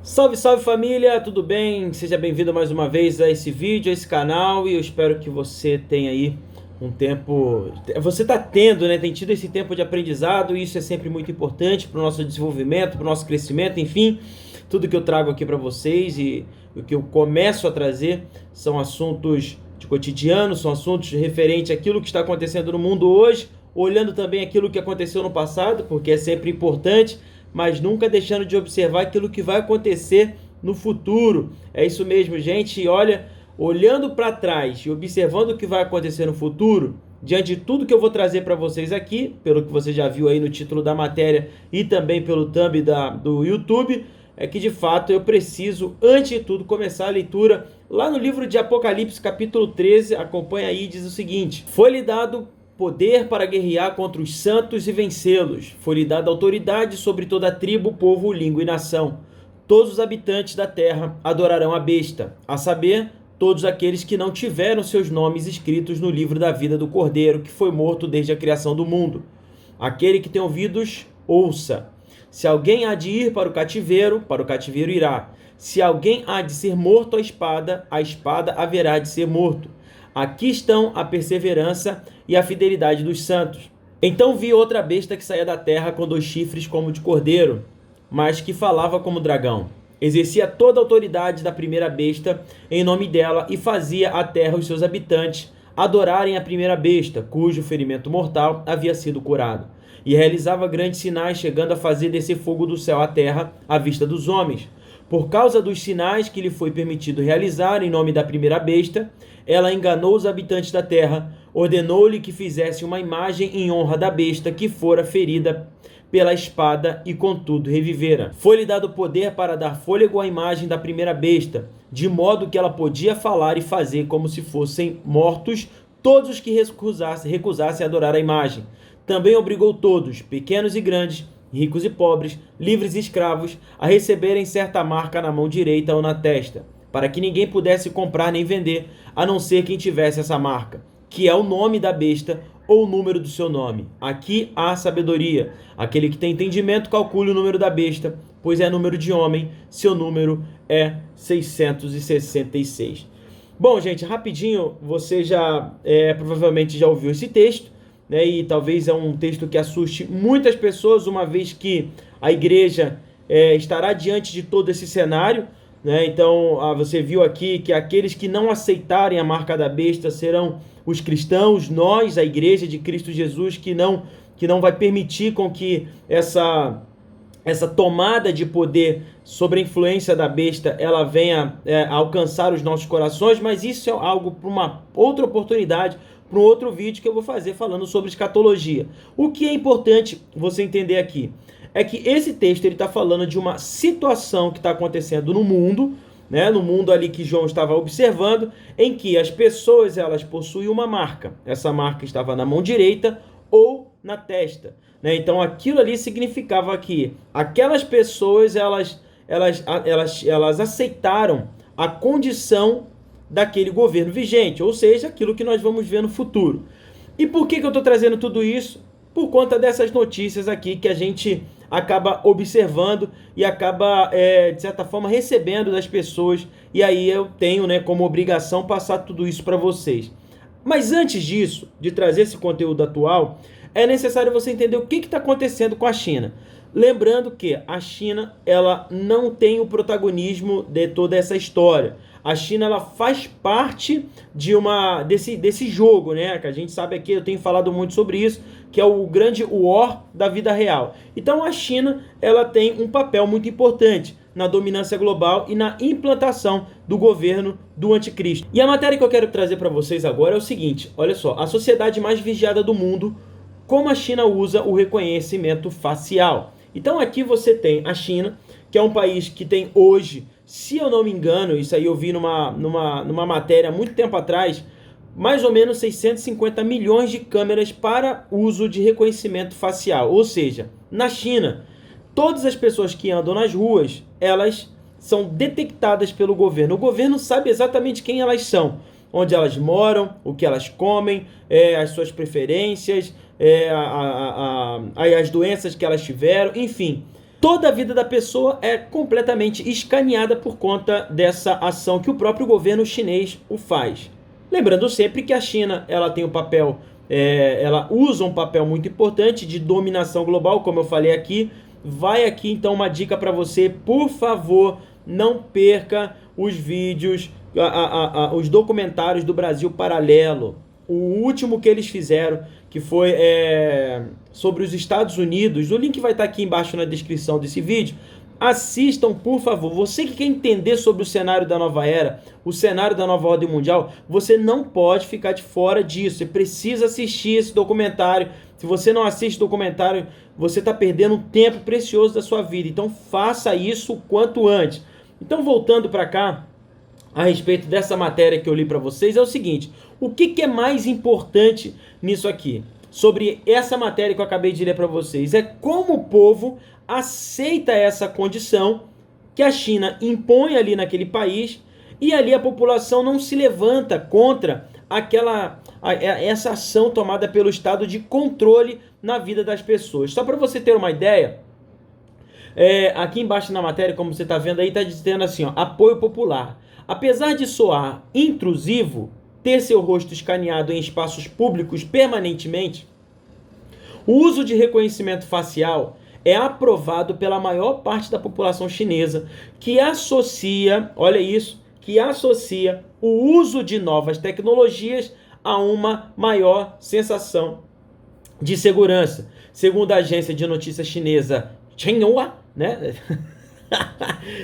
Salve, salve família, tudo bem? Seja bem-vindo mais uma vez a esse vídeo, a esse canal, e eu espero que você tenha aí um tempo... Você está tendo, né? Tem tido esse tempo de aprendizado, e isso é sempre muito importante para o nosso desenvolvimento, para o nosso crescimento, enfim. Tudo que eu trago aqui para vocês e o que eu começo a trazer são assuntos de cotidiano, são assuntos referentes àquilo que está acontecendo no mundo hoje, olhando também aquilo que aconteceu no passado, porque é sempre importante, mas nunca deixando de observar aquilo que vai acontecer no futuro. É isso mesmo, gente. E olha, olhando para trás e observando o que vai acontecer no futuro, diante de tudo que eu vou trazer para vocês aqui, pelo que você já viu aí no título da matéria e também pelo thumb do YouTube, é que de fato eu preciso, antes de tudo, começar a leitura lá no livro de Apocalipse, capítulo 13. Acompanha aí, diz o seguinte: foi-lhe dado poder para guerrear contra os santos e vencê-los. Foi-lhe dada autoridade sobre toda a tribo, povo, língua e nação. Todos os habitantes da terra adorarão a besta, a saber, todos aqueles que não tiveram seus nomes escritos no livro da vida do Cordeiro, que foi morto desde a criação do mundo. Aquele que tem ouvidos, ouça. Se alguém há de ir para o cativeiro irá. Se alguém há de ser morto a espada haverá de ser morto. Aqui estão a perseverança e a fidelidade dos santos. Então vi outra besta que saía da terra com 2 chifres como de cordeiro, mas que falava como dragão. Exercia toda a autoridade da primeira besta em nome dela e fazia a terra e os seus habitantes adorarem a primeira besta, cujo ferimento mortal havia sido curado. E realizava grandes sinais, chegando a fazer descer fogo do céu à terra à vista dos homens. Por causa dos sinais que lhe foi permitido realizar em nome da primeira besta, ela enganou os habitantes da terra, ordenou-lhe que fizesse uma imagem em honra da besta que fora ferida pela espada e contudo revivera. Foi-lhe dado poder para dar fôlego à imagem da primeira besta, de modo que ela podia falar e fazer como se fossem mortos todos os que recusassem adorar a imagem. Também obrigou todos, pequenos e grandes, ricos e pobres, livres e escravos, a receberem certa marca na mão direita ou na testa, para que ninguém pudesse comprar nem vender, a não ser quem tivesse essa marca, que é o nome da besta ou o número do seu nome. Aqui há sabedoria. Aquele que tem entendimento calcule o número da besta, pois é número de homem, seu número é 666. Bom, gente, rapidinho, você já provavelmente já ouviu esse texto, né? E talvez é um texto que assuste muitas pessoas, uma vez que a igreja estará diante de todo esse cenário, né? Então, você viu aqui que aqueles que não aceitarem a marca da besta serão os cristãos, nós, a igreja de Cristo Jesus, que não vai permitir com que essa tomada de poder sobre a influência da besta ela venha alcançar os nossos corações, mas isso é algo para uma outra oportunidade, para um outro vídeo que eu vou fazer falando sobre escatologia. O que é importante você entender aqui é que esse texto ele está falando de uma situação que está acontecendo no mundo, né, no mundo ali que João estava observando, em que as pessoas elas possuem uma marca. Essa marca estava na mão direita ou na testa, né? Então aquilo ali significava que aquelas pessoas elas aceitaram a condição daquele governo vigente, ou seja, aquilo que nós vamos ver no futuro. E por que eu estou trazendo tudo isso? Por conta dessas notícias aqui que a gente acaba observando e acaba, de certa forma, recebendo das pessoas, e aí eu tenho, né, como obrigação passar tudo isso para vocês. Mas antes disso, de trazer esse conteúdo atual, é necessário você entender o que está acontecendo com a China. Lembrando que a China ela não tem o protagonismo de toda essa história. A China ela faz parte desse jogo, né? Que a gente sabe aqui, eu tenho falado muito sobre isso, que é o grande war da vida real. Então a China ela tem um papel muito importante na dominância global e na implantação do governo do anticristo. E a matéria que eu quero trazer para vocês agora é o seguinte: olha só, a sociedade mais vigiada do mundo, como a China usa o reconhecimento facial. Então aqui você tem a China, que é um país que tem hoje, se eu não me engano, isso aí eu vi numa matéria há muito tempo atrás, mais ou menos 650 milhões de câmeras para uso de reconhecimento facial. Ou seja, na China, todas as pessoas que andam nas ruas, elas são detectadas pelo governo. O governo sabe exatamente quem elas são, onde elas moram, o que elas comem, as suas preferências, as doenças que elas tiveram, enfim. Toda a vida da pessoa é completamente escaneada por conta dessa ação que o próprio governo chinês o faz. Lembrando sempre que a China ela tem um papel, ela usa um papel muito importante de dominação global, como eu falei aqui. Vai aqui então uma dica para você, por favor, não perca os vídeos, os documentários do Brasil Paralelo. O último que eles fizeram, que foi sobre os Estados Unidos, o link vai estar aqui embaixo na descrição desse vídeo. Assistam, por favor. Você que quer entender sobre o cenário da nova era, o cenário da nova ordem mundial, você não pode ficar de fora disso. Você precisa assistir esse documentário. Se você não assiste o documentário, você está perdendo um tempo precioso da sua vida. Então faça isso o quanto antes. Então, voltando para cá, a respeito dessa matéria que eu li para vocês, é o seguinte: o que é mais importante nisso aqui? Sobre essa matéria que eu acabei de ler para vocês, é como o povo aceita essa condição que a China impõe ali naquele país, e ali a população não se levanta contra essa ação tomada pelo Estado de controle na vida das pessoas. Só para você ter uma ideia, aqui embaixo na matéria, como você está vendo aí, está dizendo assim, ó, apoio popular. Apesar de soar intrusivo, ter seu rosto escaneado em espaços públicos permanentemente, o uso de reconhecimento facial é aprovado pela maior parte da população chinesa, que associa, olha isso, que associa o uso de novas tecnologias a uma maior sensação de segurança. Segundo a agência de notícias chinesa Xinhua, né?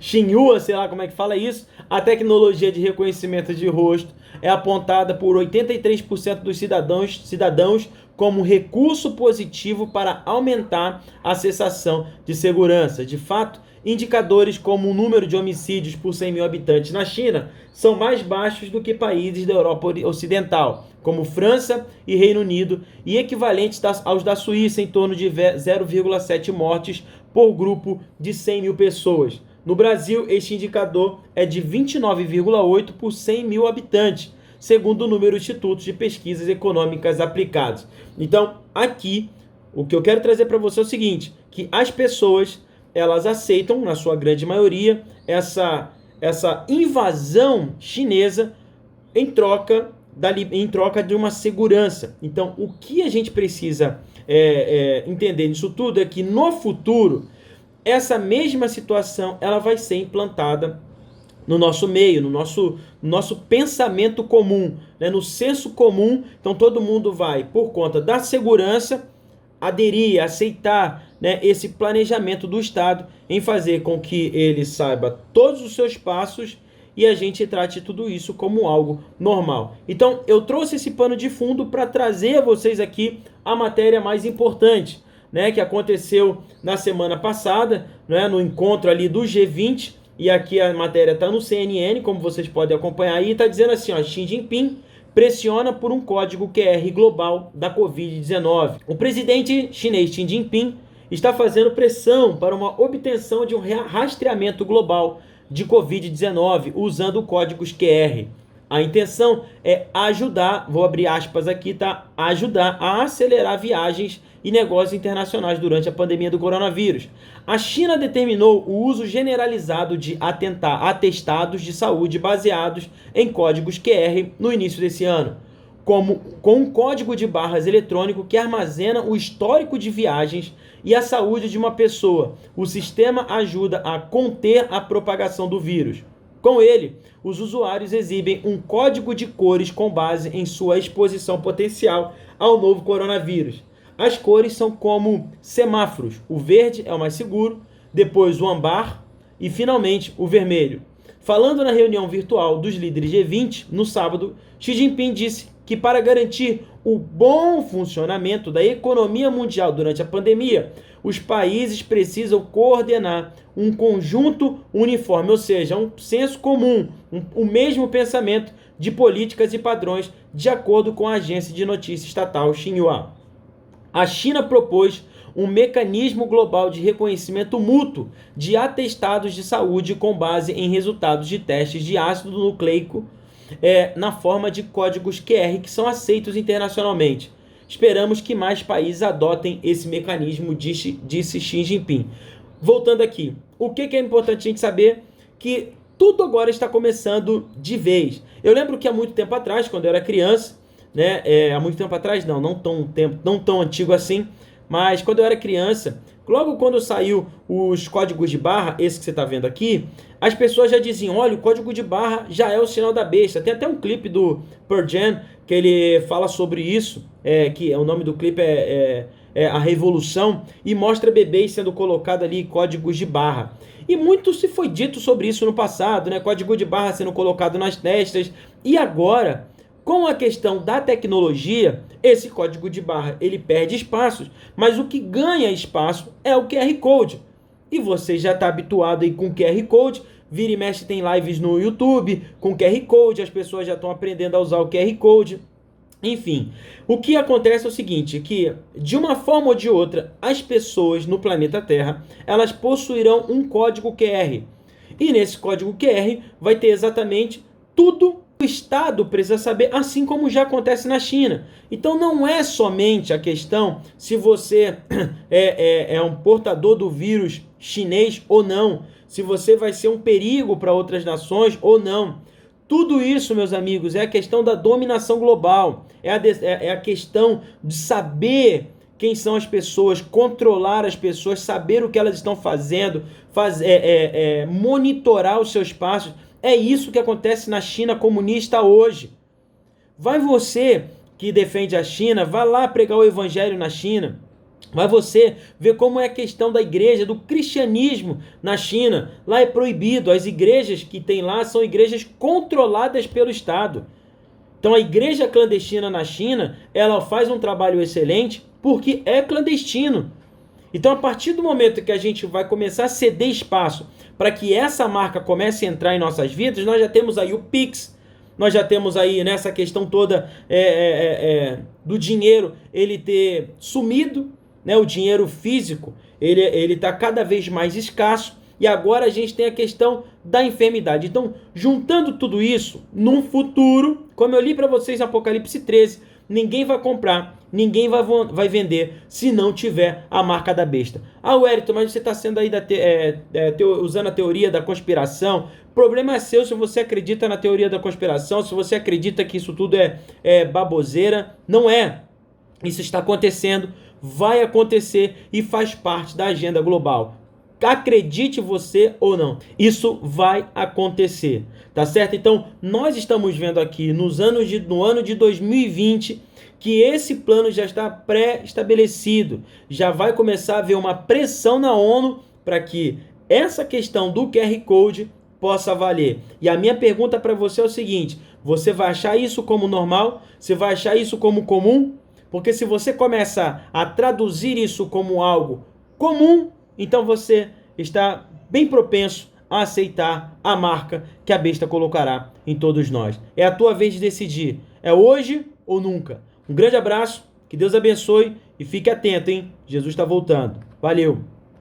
Xinhua, sei lá como é que fala isso, a tecnologia de reconhecimento de rosto é apontada por 83% dos cidadãos como recurso positivo para aumentar a sensação de segurança. De fato, indicadores como o número de homicídios por 100 mil habitantes na China são mais baixos do que países da Europa Ocidental, como França e Reino Unido, e equivalentes aos da Suíça, em torno de 0,7 mortes por grupo de 100 mil pessoas. No Brasil, este indicador é de 29,8 por 100 mil habitantes, segundo o número do Instituto de Pesquisas Econômicas Aplicadas. Então, aqui, o que eu quero trazer para você é o seguinte, que as pessoas, elas aceitam, na sua grande maioria, essa invasão chinesa em troca de uma segurança. Então, o que a gente precisa entender nisso tudo é que, no futuro, essa mesma situação ela vai ser implantada no nosso meio, no nosso pensamento comum, né? No senso comum. Então todo mundo vai, por conta da segurança, aderir, aceitar, né, esse planejamento do Estado em fazer com que ele saiba todos os seus passos e a gente trate tudo isso como algo normal. Então eu trouxe esse pano de fundo para trazer a vocês aqui a matéria mais importante, né, que aconteceu na semana passada, né, no encontro ali do G20, e aqui a matéria está no CNN, como vocês podem acompanhar aí, está dizendo assim, ó, Xi Jinping pressiona por um código QR global da Covid-19. O presidente chinês Xi Jinping está fazendo pressão para uma obtenção de um rastreamento global de Covid-19 usando códigos QR. A intenção é ajudar, vou abrir aspas aqui, tá? Ajudar a acelerar viagens e negócios internacionais durante a pandemia do coronavírus. A China determinou o uso generalizado de atestados de saúde baseados em códigos QR no início desse ano, com um código de barras eletrônico que armazena o histórico de viagens e a saúde de uma pessoa. O sistema ajuda a conter a propagação do vírus. Com ele, os usuários exibem um código de cores com base em sua exposição potencial ao novo coronavírus. As cores são como semáforos. O verde é o mais seguro, depois o ambar e, finalmente, o vermelho. Falando na reunião virtual dos líderes G20, no sábado, Xi Jinping disse que para garantir o bom funcionamento da economia mundial durante a pandemia, os países precisam coordenar um conjunto uniforme, ou seja, um senso comum, o mesmo pensamento de políticas e padrões, de acordo com a agência de notícias estatal Xinhua. A China propôs um mecanismo global de reconhecimento mútuo de atestados de saúde com base em resultados de testes de ácido nucleico na forma de códigos QR que são aceitos internacionalmente. Esperamos que mais países adotem esse mecanismo, disse Xi Jinping. voltando aqui, o que é importante a gente saber? Que tudo agora está começando de vez. Eu lembro que há muito tempo atrás, quando eu era criança, né? Há muito tempo atrás, não tão antigo assim, mas quando eu era criança, logo quando saiu os códigos de barra, esse que você está vendo aqui, as pessoas já diziam, olha, o código de barra já é o sinal da besta. Tem até um clipe do Pearl Jam que ele fala sobre isso, que o nome do clipe é A Revolução, e mostra bebês sendo colocados ali códigos de barra. E muito se foi dito sobre isso no passado, né? Código de barra sendo colocado nas testas. E agora, com a questão da tecnologia, esse código de barra ele perde espaços, mas o que ganha espaço é o QR Code. E você já está habituado aí com QR Code, vira e mexe tem lives no YouTube com QR Code, as pessoas já estão aprendendo a usar o QR Code. Enfim, o que acontece é o seguinte, que de uma forma ou de outra, as pessoas no planeta Terra, elas possuirão um código QR. E nesse código QR vai ter exatamente tudo que o Estado precisa saber, assim como já acontece na China. Então não é somente a questão se você é um portador do vírus chinês ou não, se você vai ser um perigo para outras nações ou não. Tudo isso, meus amigos, é a questão da dominação global, é a questão de saber quem são as pessoas, controlar as pessoas, saber o que elas estão fazendo, monitorar os seus passos. É isso que acontece na China comunista hoje. Vai você que defende a China, vai lá pregar o evangelho na China. Vai você ver como é a questão da igreja, do cristianismo na China. Lá é proibido. As igrejas que tem lá são igrejas controladas pelo Estado. Então a igreja clandestina na China, ela faz um trabalho excelente porque é clandestino. Então a partir do momento que a gente vai começar a ceder espaço para que essa marca comece a entrar em nossas vidas, nós já temos aí o Pix, nós já temos aí nessa questão toda do dinheiro ele ter sumido, né? O dinheiro físico ele está cada vez mais escasso e agora a gente tem a questão da enfermidade. Então, juntando tudo isso, num futuro, como eu li para vocês em Apocalipse 13, ninguém vai comprar, ninguém vai vender se não tiver a marca da besta. Ah, Wellington, mas você está sendo aí usando a teoria da conspiração. O problema é seu se você acredita na teoria da conspiração, se você acredita que isso tudo é baboseira. Não é. Isso está acontecendo, vai acontecer e faz parte da agenda global. Acredite você ou não, isso vai acontecer, tá certo? Então, nós estamos vendo aqui no ano de 2020 que esse plano já está pré-estabelecido, já vai começar a haver uma pressão na ONU para que essa questão do QR Code possa valer. E a minha pergunta para você é o seguinte, você vai achar isso como normal? Você vai achar isso como comum? Porque se você começa a traduzir isso como algo comum, então você está bem propenso a aceitar a marca que a besta colocará em todos nós. É a tua vez de decidir. É hoje ou nunca. Um grande abraço, que Deus abençoe e fique atento, hein? Jesus está voltando. Valeu!